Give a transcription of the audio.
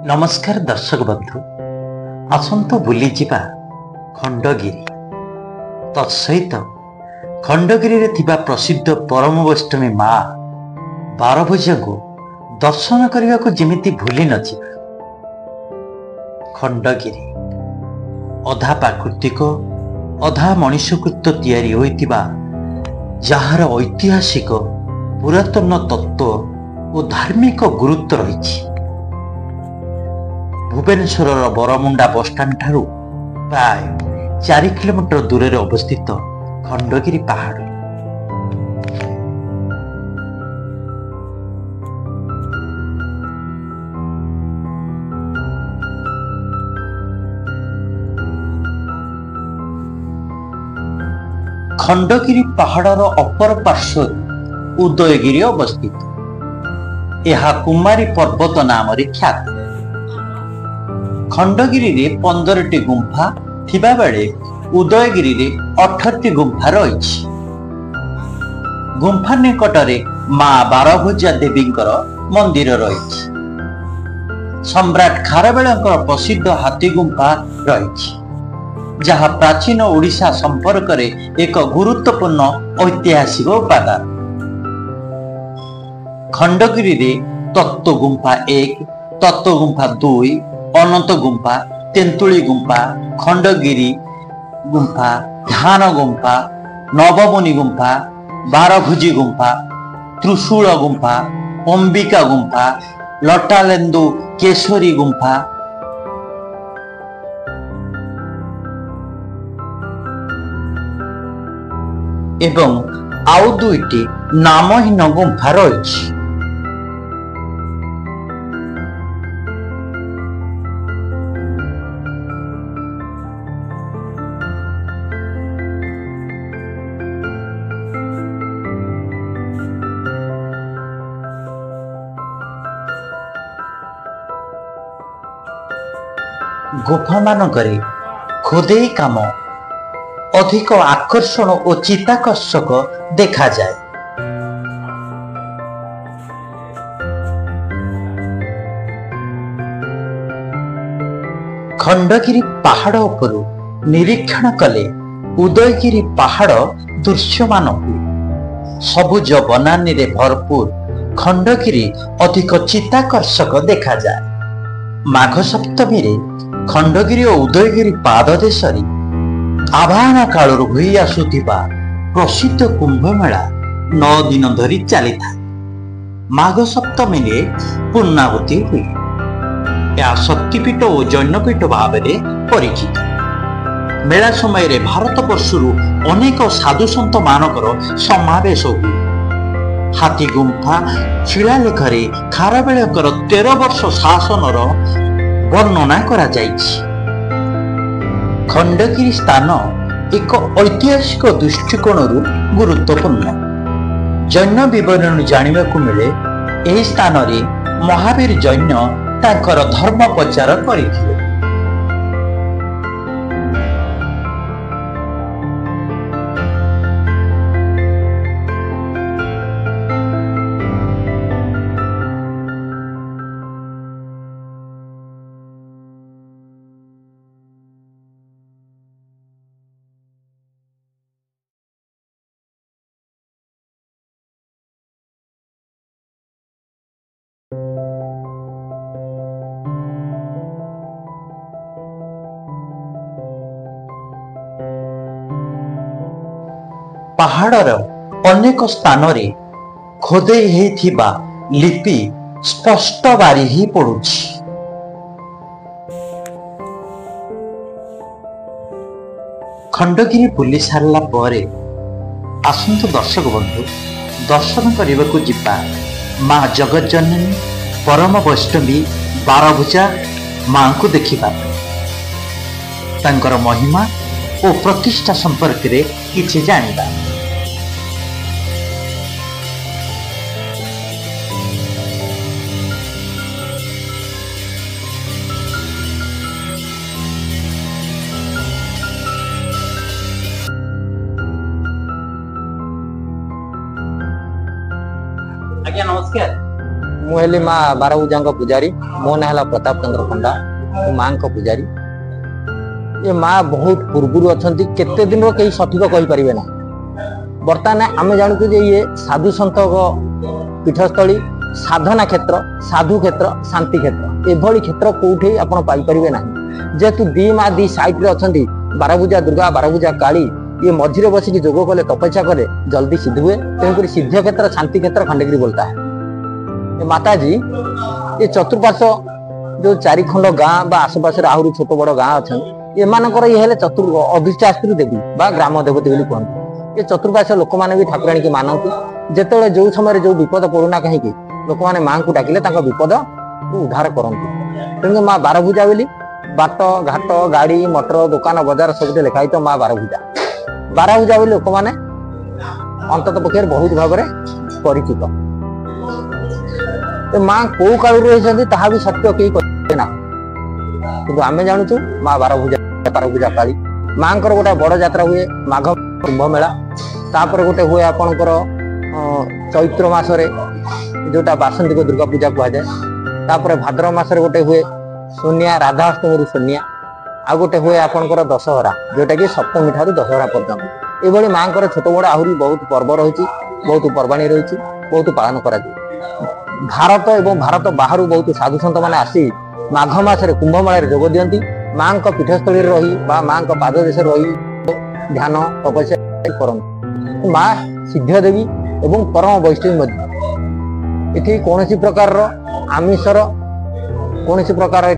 नमस्कार दर्शक बंधु आसंतु बुली जिबा खंडगिरी तत्सहित खंडगिरी रे थिबा प्रसिद्ध परम वैष्णवी माँ बारभुजा को दर्शन करने को जेमिति भूली न जिबा। खंडगिरी अधा प्राकृतिक अधा मनुष्यकृत तैयारी होइतिबा जहार ऐतिहासिक पुरातन तत्व और धार्मिक गुरुत्व रही। भुवनेश्वर बरमुंडा बसस्टाण्ड ठारू प्राय 4 किलोमीटर दूर अवस्थित खंडगिरी पहाड़ खंडगिरी पहाड़र अपर पार्श्व उदयगिरी अवस्थित। यह कुमारी पर्वत नाम ख्यात। खंडगिरी रे 15टी गुंफा थिबा बेले उदयगिरी रे 18टी गुंफा रही। गुंफा निकटरे माँ बारभुजा देवींकर मंदिर रही। सम्राट खारवेलंकर प्रसिद्ध हाथी गुंफा रही, जहाँ प्राचीन ओडिशा संपर्क रे एक गुरुत्वपूर्ण ऐतिहासिक उपादान। खंडगिरी रे तत्व गुंफा 1, तत्व गुंफा 2, अनंत गुंफा, तेंतुली गुंफा, खंडगिरी गुंफा, ध्यान गुंफा, नवमुनि गुंफा, बारभुजी गुंफा, त्रिशूल गुंफा, अंबिका गुंफा, लटालेंदु केशरी गुंफा, एवं आउ 2टी नामहीन गुंफा रही। गुफा मानकरे खोदेई काम अधिक आकर्षण और चित्ताकर्षक देखा जाए। खंडगिरी पहाड़ उपरु निरीक्षण कले उदयगिरी पहाड़ दृश्यमान हुए। सबुज बनानी रे भरपूर खंडगिरी अधिक चित्ताकर्षक देखा जाए। माघ सप्तमी रे खंडगिरी और उदयगिरी पाद देशरी आभान कालरू हुई आसुथिबा प्रसिद्ध कुंभ मेला 9 दिन धरी चली था। माघ सप्तमी रे पूर्णाहुति हुई। यह शक्तिपीठ और जैनपीठ भाव में परिचित। मेला समय रे भारत वर्षरु अनेक साधु सन्त मानकर समावेश हुए। हाथी गुंफा शिलालेखरे खारवेलंकर 13 वर्ष शासनर वर्णना करा जाइछि। खंडगिरी स्थान एक ऐतिहासिक दृष्टिकोण गुरुत्वपूर्ण। जैन विवरण जानिबा को मिले एही स्थान रे महावीर जैन तांकर धर्म प्रचार करिथिले। पहाड़र अनेक स्थान रे खोदेई हेथिबा लिपि स्पष्ट बारी ही पड़ुछि। खंडगिरी बुली सारला परे आसंतु दर्शक बंधु दर्शन करने को जिबा माँ जगत जननी परम वैष्णवी बारभुजा माँ को देखिबा। तांकर महिमा और प्रतिष्ठा संपर्क रे किछि जानिबा। आज्ञा नमस्कार। मुझे माँ बारभुजा पूजारी मो ना है प्रताप चंद्र पंडा माँ को पूजारी ये माँ बहुत पूर्व अच्छा केते दिन कहीं सठिक कहीपर ना बर्तमान आम जानू ये साधु सत पीठस्थली साधना क्षेत्र साधु क्षेत्र शांति क्षेत्र एभली क्षेत्र कौटे आपण पाइपर ना जेहेतु दी माँ दी साइड रे अच्छा बारभुजा दुर्गा बारभुजा काली ये मझे बसिक जोग कले तपस्या करे जल्दी सिद्ध हुए तेणुक सिद्ध क्षेत्र शांति क्षेत्र खंडगिरी बोलता है। माता जी ये चतुर्पार्श्व जो चारि खंड गाँ आसपास आहरी छोट बड़ गाँ अच्छा एमानकर ये हेले अधिष्ठात्री देवी बा ग्राम देवती बोली कहते ये चतुर्पार्श्व लोक मैंने भी ठाकुराणी की मानती जिते जो समय जो विपद पड़ूना कहीं लोक मैंने माँ को डाकिले विपद को उद्धार करती तेणु माँ बारभुजा बोली बाट घाट गाड़ी मोटर दुकान बजार सब लिखाई तो माँ बारभुजा बारभुजा बोली लोक मैंने अंतत पक्षे बहुत भाव परिचित माँ कौ काल रही भी सत्य कहीं ना कि आम जानूँ माँ बारभुजा काली माँ गोटे बड़ यात्रा हुए माघ कुंभ मेला तापर गोटे हुए आपणकर चैत्र मासरे जोटा बासंतिक दुर्गा पूजा कहुए तापर भाद्रव मासरे गोटे हुए सोनिया राधाअष्टमी सोनिया आ गोटे हुए आपणकर दशहरा जोटा कि सप्तमी ठारू दशहरा पर्यटन ये माँ छोट बड़ आहरी बहुत पर्व रही बहुत पर्वाणी रही बहुत पालन करा भारत एवं भारत बाहर बहुत साधु सत मैंने आसी माघ मासरे कुंभ मेला जोग दियंती माँ पीठस्थली रही माँ पाद देश रही ध्यान तपस्या करती माँ सिद्ध देवी एवं परम वैष्णवी ये कौन प्रकार आमिषर कौन प्रकार